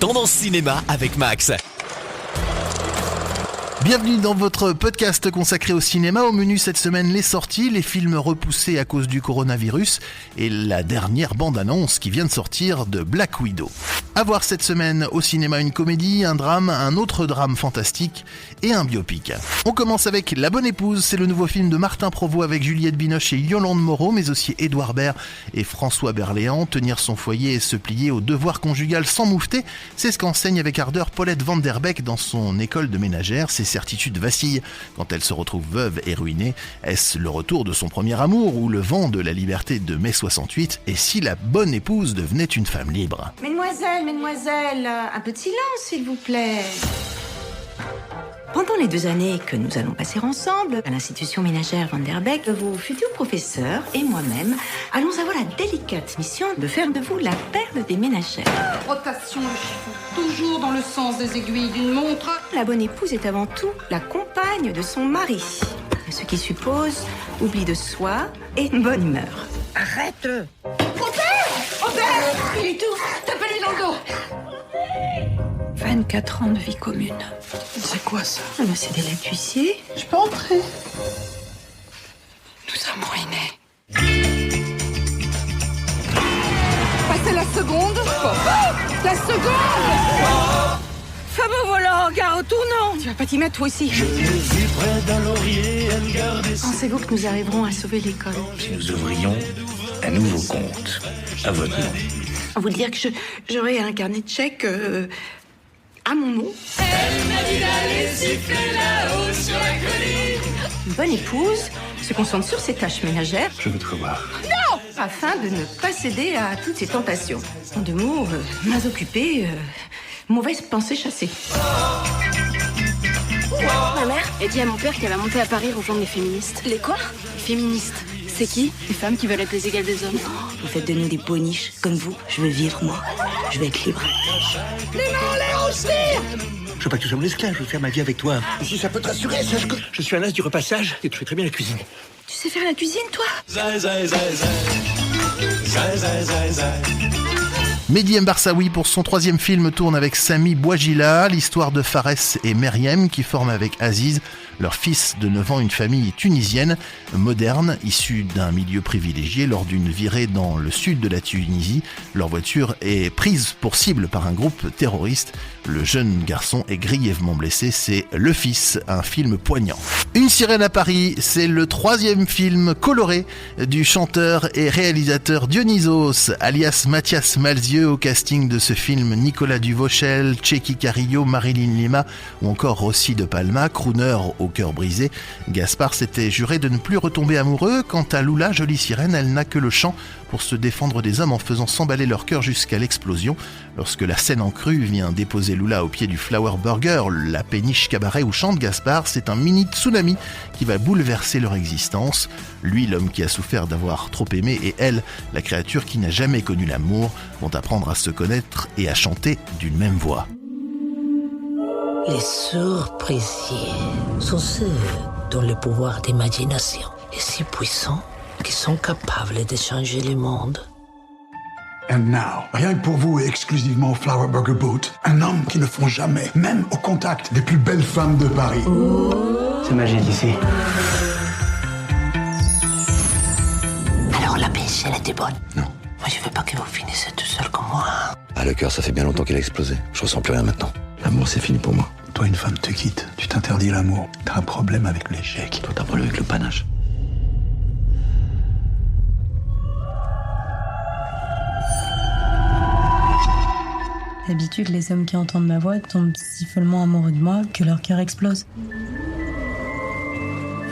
Tendance Cinéma avec Max. Bienvenue dans votre podcast consacré au cinéma. Au menu cette semaine, les sorties, les films repoussés à cause du coronavirus et la dernière bande-annonce qui vient de sortir de Black Widow. À voir cette semaine au cinéma, une comédie, un drame, un autre drame fantastique et un biopic. On commence avec La Bonne Épouse, c'est le nouveau film de Martin Provost avec Juliette Binoche et Yolande Moreau, mais aussi Édouard Baird et François Berléand. Tenir son foyer et se plier au devoir conjugal sans moufter, c'est ce qu'enseigne avec ardeur Paulette Van Der Beek dans son école de ménagère. Ses certitudes vacillent quand elle se retrouve veuve et ruinée. Est-ce le retour de son premier amour ou le vent de la liberté de mai 68? Et si la bonne épouse devenait une femme libre? Mesdemoiselles, un peu de silence, s'il vous plaît. Pendant les 2 années que nous allons passer ensemble à l'institution ménagère Van Der Beek, vos futurs professeurs et moi-même allons avoir la délicate mission de faire de vous la perle des ménagères. Rotation de chiffon, toujours dans le sens des aiguilles d'une montre. La bonne épouse est avant tout la compagne de son mari, ce qui suppose oubli de soi et une bonne humeur. Arrête! Robert! Il étouffe! Tapez-lui dans le dos! 24 ans de vie commune. C'est quoi ça? Ah bah c'est des laits d'huissier. Je peux entrer? Nous sommes ruinés. Passez la seconde. La seconde! Femme au volant, gare au tournant. Tu vas pas t'y mettre toi aussi? Pensez-vous que nous arriverons à sauver l'école? Si nous ouvrions un nouveau compte à votre nom. À vous dire que j'aurai un carnet de chèques à mon nom. Une bonne épouse se concentre sur ses tâches ménagères Je veux te revoir. afin de ne pas céder à toutes ses tentations. En 2 mots, mains occupées, mauvaise pensée chassée. Ma mère a dit à mon père qu'elle va monter à Paris rejoindre les féministes. Les quoi? Les féministes. C'est qui? Les femmes qui veulent être les égales des hommes. Vous faites de nous des boniches comme vous. Je veux vivre, moi. Je veux être libre. Je veux pas que tu sois mon esclave, je veux faire ma vie avec toi. Et si ça peut te rassurer, sache que je suis un as du repassage et tu fais très bien la cuisine. Tu sais faire la cuisine, toi? Mehdi Mbarsaoui pour son 3e film tourne avec Sami Bouajila, l'histoire de Fares et Meriem qui forment avec Aziz, leur fils de 9 ans, une famille tunisienne, moderne, issue d'un milieu privilégié. Lors d'une virée dans le sud de la Tunisie, leur voiture est prise pour cible par un groupe terroriste. Le jeune garçon est grièvement blessé, c'est Le Fils, un film poignant. Une sirène à Paris, c'est le 3e film coloré du chanteur et réalisateur Dionysos, alias Mathias Malzieu. Au casting de ce film, Nicolas Duvauchel, Tchéky Carrillo, Marilyn Lima ou encore Rossi de Palma, crooner au cœur brisé. Gaspard s'était juré de ne plus retomber amoureux. Quant à Lula, jolie sirène, elle n'a que le chant pour se défendre des hommes en faisant s'emballer leur cœur jusqu'à l'explosion. Lorsque la scène en crue vient déposer Lula au pied du Flower Burger, la péniche cabaret où chante Gaspard, c'est un mini tsunami qui va bouleverser leur existence. Lui, l'homme qui a souffert d'avoir trop aimé, et elle, la créature qui n'a jamais connu l'amour, vont apprendre à se connaître et à chanter d'une même voix. Les surprécieux sont ceux dont le pouvoir d'imagination est si puissant qu'ils sont capables de changer le monde. And now, rien que pour vous et exclusivement au Flower Burger Boat, un homme qui ne fond jamais, même au contact des plus belles femmes de Paris. C'est magique ici. Alors la pêche, elle était bonne. Non. Moi, je veux pas que vous finissiez tout seul comme moi. Ah, le cœur, ça fait bien longtemps qu'il a explosé. Je ressens plus rien maintenant. L'amour, c'est fini pour moi. Toi, une femme te quitte, tu t'interdis l'amour. T'as un problème avec l'échec. Toi, t'as un problème avec le panache. D'habitude, les hommes qui entendent ma voix tombent si follement amoureux de moi que leur cœur explose.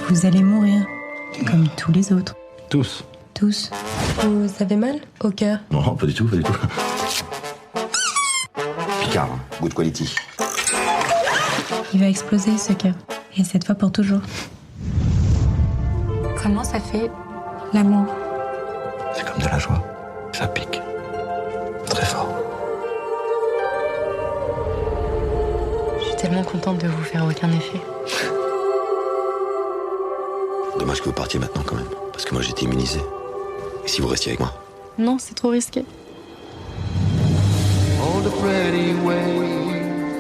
Vous allez mourir, comme tous les autres. Tous. Tous. Vous avez mal au cœur? Non, pas du tout, pas du tout. Picard, hein. Good quality. Il va exploser ce cœur. Et cette fois pour toujours. Comment ça fait l'amour? C'est comme de la joie. Ça pique. Très fort. Je suis tellement contente de vous faire aucun effet. Dommage que vous partiez maintenant quand même. Parce que moi j'étais immunisé. Et si vous restiez avec moi? Non, c'est trop risqué.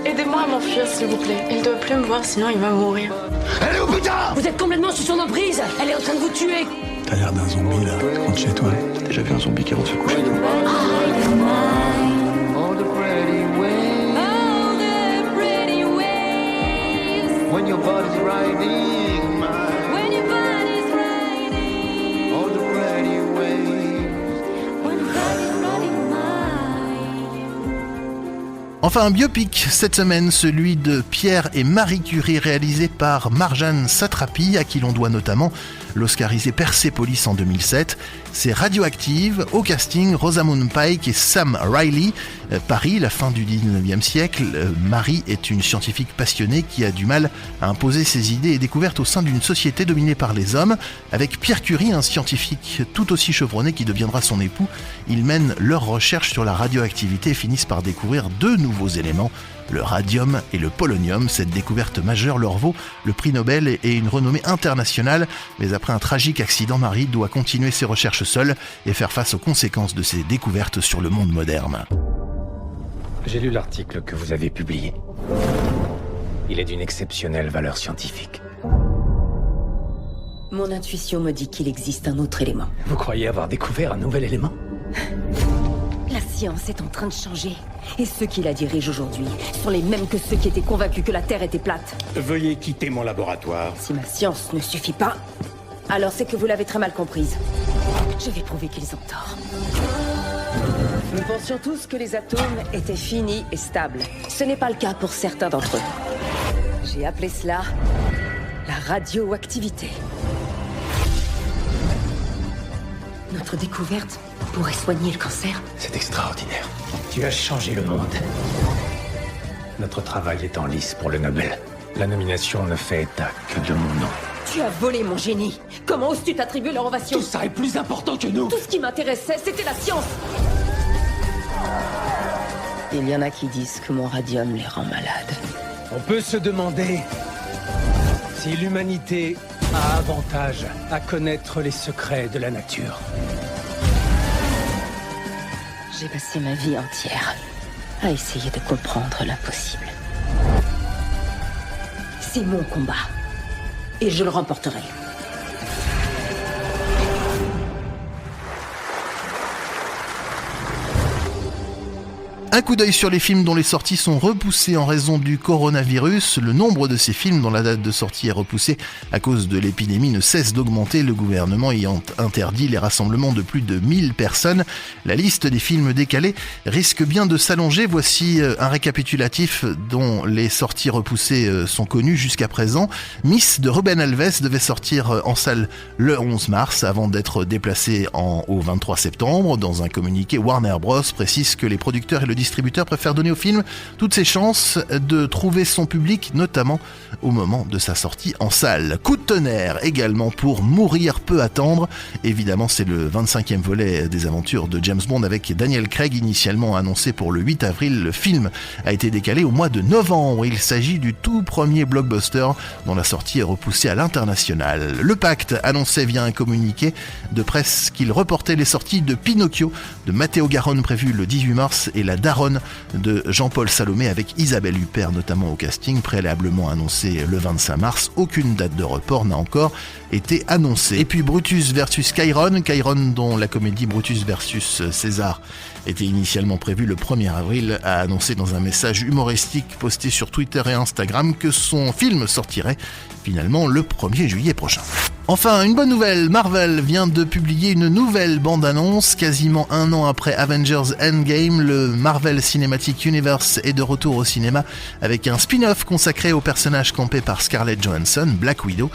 Aidez-moi à m'enfuir, s'il vous plaît. Il ne doit plus me voir, sinon il va mourir. Allez, au putain! Vous êtes complètement sous son emprise. Elle est en train de vous tuer. T'as l'air d'un zombie là, rentre chez toi. T'as déjà vu un zombie qui rentre se coucher? Enfin, un biopic cette semaine, celui de Pierre et Marie Curie, réalisé par Marjane Satrapi, à qui l'on doit notamment l'oscarisé Persepolis en 2007. C'est Radioactive, au casting Rosamund Pike et Sam Riley. Paris, la fin du 19e siècle, Marie est une scientifique passionnée qui a du mal à imposer ses idées et découvertes au sein d'une société dominée par les hommes. Avec Pierre Curie, un scientifique tout aussi chevronné qui deviendra son époux, ils mènent leurs recherches sur la radioactivité et finissent par découvrir deux nouveaux éléments, le radium et le polonium. Cette découverte majeure leur vaut le prix Nobel et une renommée internationale. Mais après un tragique accident, Marie doit continuer ses recherches seule et faire face aux conséquences de ses découvertes sur le monde moderne. J'ai lu l'article que vous avez publié. Il est d'une exceptionnelle valeur scientifique. Mon intuition me dit qu'il existe un autre élément. Vous croyez avoir découvert un nouvel élément? La science est en train de changer. Et ceux qui la dirigent aujourd'hui sont les mêmes que ceux qui étaient convaincus que la Terre était plate. Veuillez quitter mon laboratoire. Si ma science ne suffit pas, alors c'est que vous l'avez très mal comprise. Je vais prouver qu'ils ont tort. Nous pensions tous que les atomes étaient finis et stables. Ce n'est pas le cas pour certains d'entre eux. J'ai appelé cela la radioactivité. Notre découverte pourrait soigner le cancer. C'est extraordinaire. Tu as changé le monde. Notre travail est en lice pour le Nobel. La nomination ne fait état que de mon nom. Tu as volé mon génie. Comment oses-tu t'attribuer leur ovation? Tout ça est plus important que nous. Tout ce qui m'intéressait, c'était la science. Il y en a qui disent que mon radium les rend malades. On peut se demander si l'humanité a avantage à connaître les secrets de la nature. J'ai passé ma vie entière à essayer de comprendre l'impossible. C'est mon combat. Et je le remporterai. Un coup d'œil sur les films dont les sorties sont repoussées en raison du coronavirus. Le nombre de ces films dont la date de sortie est repoussée à cause de l'épidémie ne cesse d'augmenter, le gouvernement ayant interdit les rassemblements de plus de 1000 personnes. La liste des films décalés risque bien de s'allonger. Voici un récapitulatif dont les sorties repoussées sont connues jusqu'à présent. Miss de Ruben Alves devait sortir en salle le 11 mars avant d'être déplacée au 23 septembre. Dans un communiqué, Warner Bros précise que les producteurs et le distributeur préfère donner au film toutes ses chances de trouver son public, notamment au moment de sa sortie en salle. Coup de tonnerre également pour Mourir peut attendre. Évidemment, c'est le 25e volet des aventures de James Bond avec Daniel Craig, initialement annoncé pour le 8 avril. Le film a été décalé au mois de novembre. Il s'agit du tout premier blockbuster dont la sortie est repoussée à l'international. Le Pacte annonçait via un communiqué de presse qu'il reportait les sorties de Pinocchio de Matteo Garrone prévues le 18 mars et La Daronne de Jean-Paul Salomé avec Isabelle Huppert notamment au casting, préalablement annoncé le 25 mars. Aucune date de report n'a encore été annoncée. Et puis Brutus versus Chiron dont la comédie Brutus versus César était initialement prévue le 1er avril, a annoncé dans un message humoristique posté sur Twitter et Instagram que son film sortirait finalement le 1er juillet prochain. Enfin, une bonne nouvelle, Marvel vient de publier une nouvelle bande-annonce. Quasiment un an après Avengers Endgame, le Marvel Cinematic Universe est de retour au cinéma avec un spin-off consacré au personnage campé par Scarlett Johansson, Black Widow.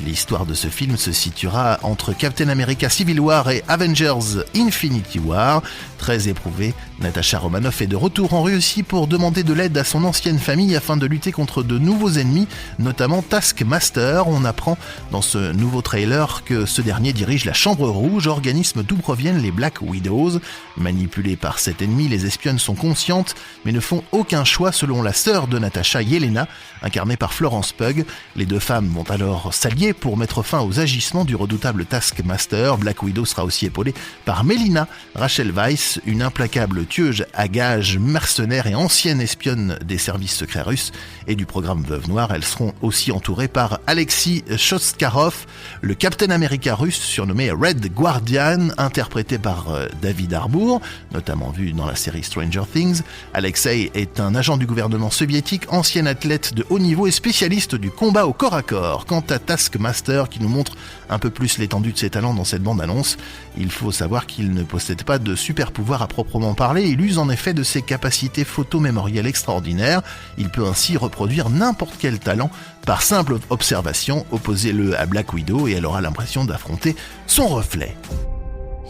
L'histoire de ce film se situera entre Captain America Civil War et Avengers Infinity War. Très éprouvée, Natasha Romanoff est de retour en Russie pour demander de l'aide à son ancienne famille afin de lutter contre de nouveaux ennemis, notamment Taskmaster. On apprend dans ce nouveau trailer que ce dernier dirige la Chambre Rouge, organisme d'où proviennent les Black Widows. Manipulées par cet ennemi, les espionnes sont conscientes mais ne font aucun choix selon la sœur de Natasha, Yelena, incarnée par Florence Pugh. Les deux femmes vont alors s'allier pour mettre fin aux agissements du redoutable Taskmaster. Black Widow sera aussi épaulée par Melina Rachel Weisz, une implacable tueuse à gages, mercenaire et ancienne espionne des services secrets russes et du programme Veuve Noire. Elles seront aussi entourées par Alexei Shostakov, le Captain America russe surnommé Red Guardian, interprété par David Harbour, notamment vu dans la série Stranger Things. Alexei est un agent du gouvernement soviétique, ancien athlète de haut niveau et spécialiste du combat au corps à corps. Quant à Taskmaster, qui nous montre un peu plus l'étendue de ses talents dans cette bande-annonce, il faut savoir qu'il ne possède pas de super pouvoir à proprement parler. Il use en effet de ses capacités photomémorielles extraordinaires. Il peut ainsi reproduire n'importe quel talent par simple observation. Opposez-le à Black Widow et elle aura l'impression d'affronter son reflet.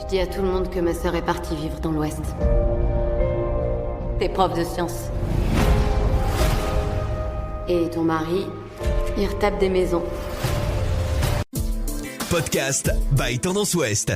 Je dis à tout le monde que ma sœur est partie vivre dans l'Ouest. T'es prof de sciences. Et ton mari, il retape des maisons. Podcast by Tendance Ouest.